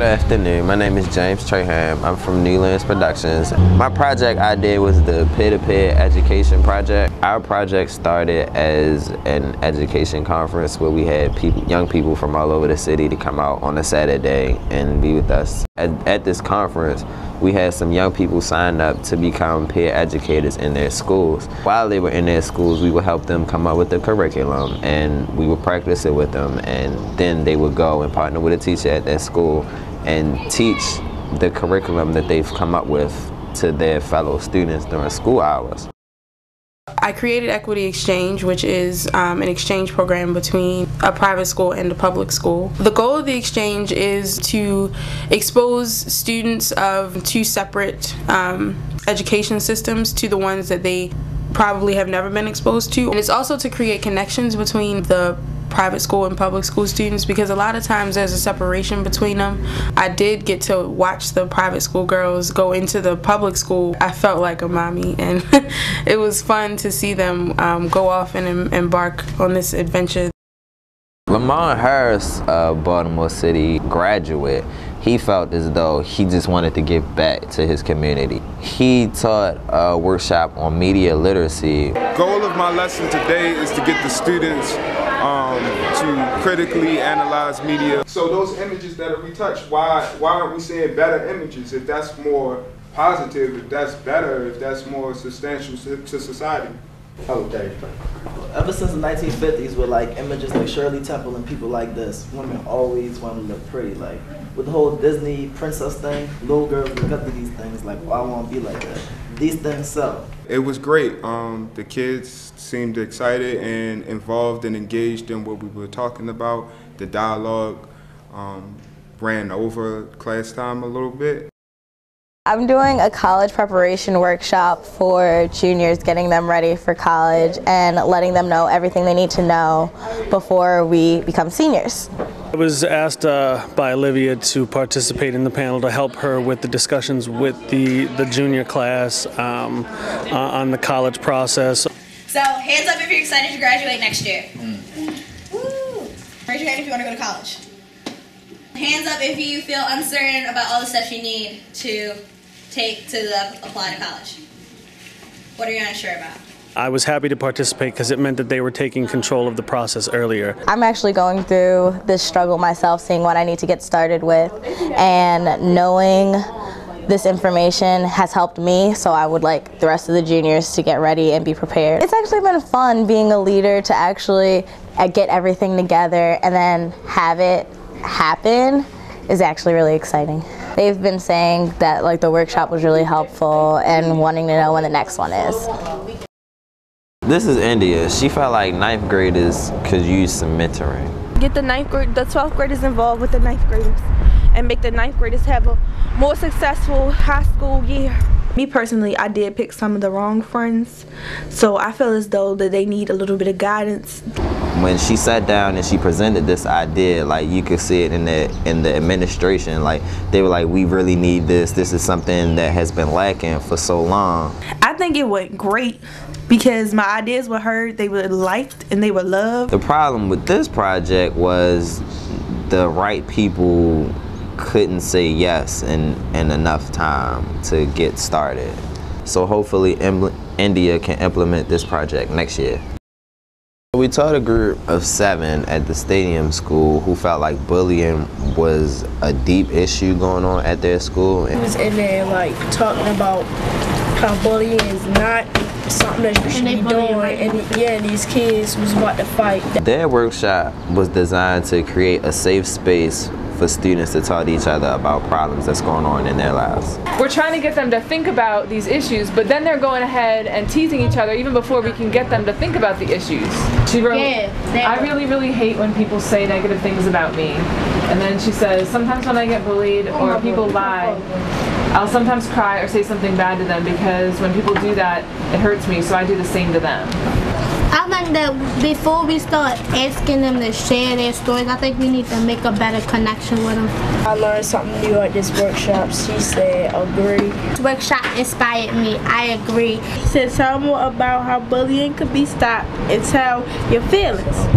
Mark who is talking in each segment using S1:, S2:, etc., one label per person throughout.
S1: afternoon. My name is James Traham. I'm from Newlands Productions. My project I did was the peer-to-peer education project. Our project started as an education conference where we had young people from all over the city to come out on a Saturday and be with us. At this conference, we had some young people sign up to become peer educators in their schools. While they were in their schools, we would help them come up with the curriculum and we would practice it with them, and then they would go and partner with a teacher at their school and teach the curriculum that they've come up with to their fellow students during school hours.
S2: I created Equity Exchange, which is an exchange program between a private school and a public school. The goal of the exchange is to expose students of two separate education systems to the ones that they probably have never been exposed to. And it's also to create connections between the private school and public school students, because a lot of times there's a separation between them. I did get to watch the private school girls go into the public school. I felt like a mommy, and it was fun to see them go off and embark on this adventure.
S1: Lamont Harris, a Baltimore City graduate, he felt as though he just wanted to give back to his community. He taught a workshop on media literacy.
S3: The goal of my lesson today is to get the students to critically analyze media. So those images that are retouched, why aren't we seeing better images? If that's more positive, if that's better, if that's more substantial to society. Oh, Dave.
S4: Ever since the 1950s, with like images like Shirley Temple and people like this, women always want to look pretty. Like with the whole Disney princess thing, little girls look up to these things like, oh, I want to be like that. These things sell.
S3: It was great. The kids seemed excited and involved and engaged in what we were talking about. The dialogue ran over class time a little bit.
S5: I'm doing a college preparation workshop for juniors, getting them ready for college and letting them know everything they need to know before we become seniors.
S6: I was asked by Olivia to participate in the panel to help her with the discussions with the junior class on the college process.
S7: So hands up if you're excited to graduate next year. Woo! Raise your hand if you want to go to college. Hands up if you feel uncertain about all the steps you need to take to apply to college. What are you unsure about?
S6: I was happy to participate because it meant that they were taking control of the process earlier.
S5: I'm actually going through this struggle myself, seeing what I need to get started with, and knowing this information has helped me, so I would like the rest of the juniors to get ready and be prepared. It's actually been fun being a leader, to actually get everything together and then have it happen is actually really exciting. They've been saying that like the workshop was really helpful and wanting to know when the next one is.
S1: This is India. She felt like 9th graders could use some mentoring.
S8: Get the 12th graders involved with the 9th graders and make the 9th graders have a more successful high school year. Me personally, I did pick some of the wrong friends, so I feel as though that they need a little bit of guidance.
S1: When she sat down and she presented this idea, like you could see it in the administration, like they were like, we really need this. This is something that has been lacking for so long.
S8: I think it went great because my ideas were heard, they were liked, and they were loved.
S1: The problem with this project was the right people couldn't say yes in enough time to get started. So hopefully India can implement this project next year. We taught a group of 7 at the Stadium School who felt like bullying was a deep issue going on at their school.
S9: He was in there like talking about how bullying is not something that you should be doing, and yeah, these kids was about to fight.
S1: Their workshop was designed to create a safe space for students to talk to each other about problems that's going on in their lives.
S10: We're trying to get them to think about these issues, but then they're going ahead and teasing each other even before we can get them to think about the issues. She wrote, I really hate when people say negative things about me. And then she says, sometimes when I get bullied or people lie, I'll sometimes cry or say something bad to them because when people do that, it hurts me, so I do the same to them.
S11: I think that before we start asking them to share their stories, I think we need to make a better connection with them.
S9: I learned something new at this workshop. She said, agree.
S11: This workshop inspired me. I agree.
S9: She said, tell more about how bullying could be stopped and tell your feelings.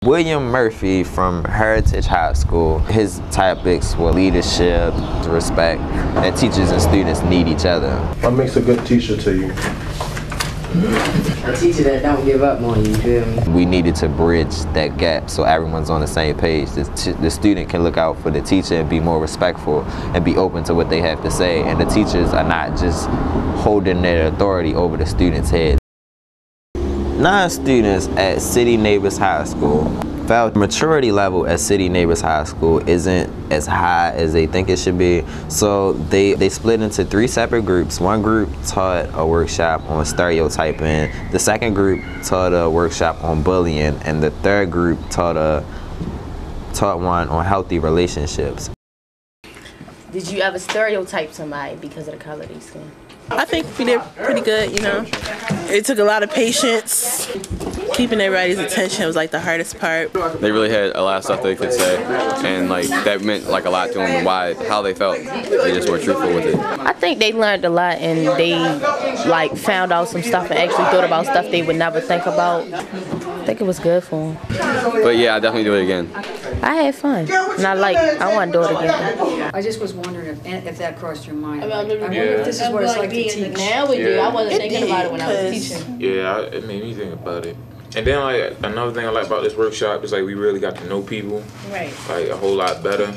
S1: William Murphy from Heritage High School, his topics were leadership, respect, and teachers and students need each other.
S12: What makes a good teacher to you?
S13: A teacher that don't give up on you, feel me?
S1: We needed to bridge that gap so everyone's on the same page. The student can look out for the teacher and be more respectful and be open to what they have to say, and the teachers are not just holding their authority over the students' heads. 9 students at City Neighbors High School felt maturity level at City Neighbors High School isn't as high as they think it should be. So they split into 3 separate groups. One group taught a workshop on stereotyping, the second group taught a workshop on bullying, and the third group taught one on healthy relationships.
S14: Did you ever stereotype somebody because of the color of their skin?
S15: I think we did pretty good, you know. It took a lot of patience. Keeping everybody's attention was like the hardest part.
S16: They really had a lot of stuff they could say, and like that meant like a lot to them and how they felt. They just were truthful with it.
S14: I think they learned a lot, and they like found out some stuff and actually thought about stuff they would never think about. I think it was good for them.
S16: But yeah, I definitely do it again.
S14: I had fun, and I want to do it again.
S17: I just was wondering if that crossed your mind.
S14: I
S17: wonder if this is what it's like to teach.
S14: Now we do. I wasn't thinking about it when I was teaching.
S18: Yeah, it made me think about it. And then like another thing I like about this workshop is like we really got to know people,
S14: right?
S18: Like a whole lot better.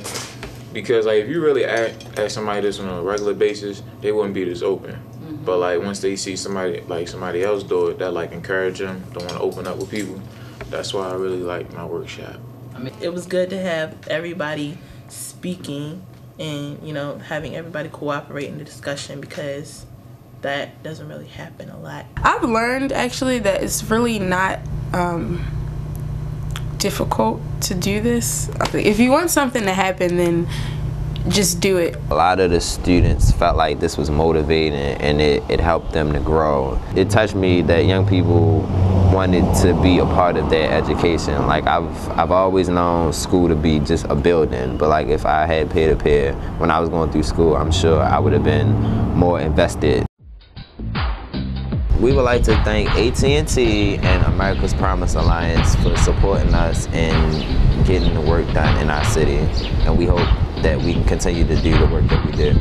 S18: Because like if you really ask somebody this on a regular basis, they wouldn't be this open. But like once they see somebody else do it, that like encourage them, don't want to open up with people. That's why I really like my workshop.
S15: It was good to have everybody speaking and, you know, having everybody cooperate in the discussion, because that doesn't really happen a lot.
S2: I've learned actually that it's really not difficult to do this. If you want something to happen, then just do it.
S1: A lot of the students felt like this was motivating, and it helped them to grow. It touched me that young people wanted to be a part of their education. Like I've always known school to be just a building, but like if I had peer-to-peer when I was going through school, I'm sure I would have been more invested. We would like to thank AT&T and America's Promise Alliance for supporting us in getting the work done in our city, and we hope that we can continue to do the work that we do.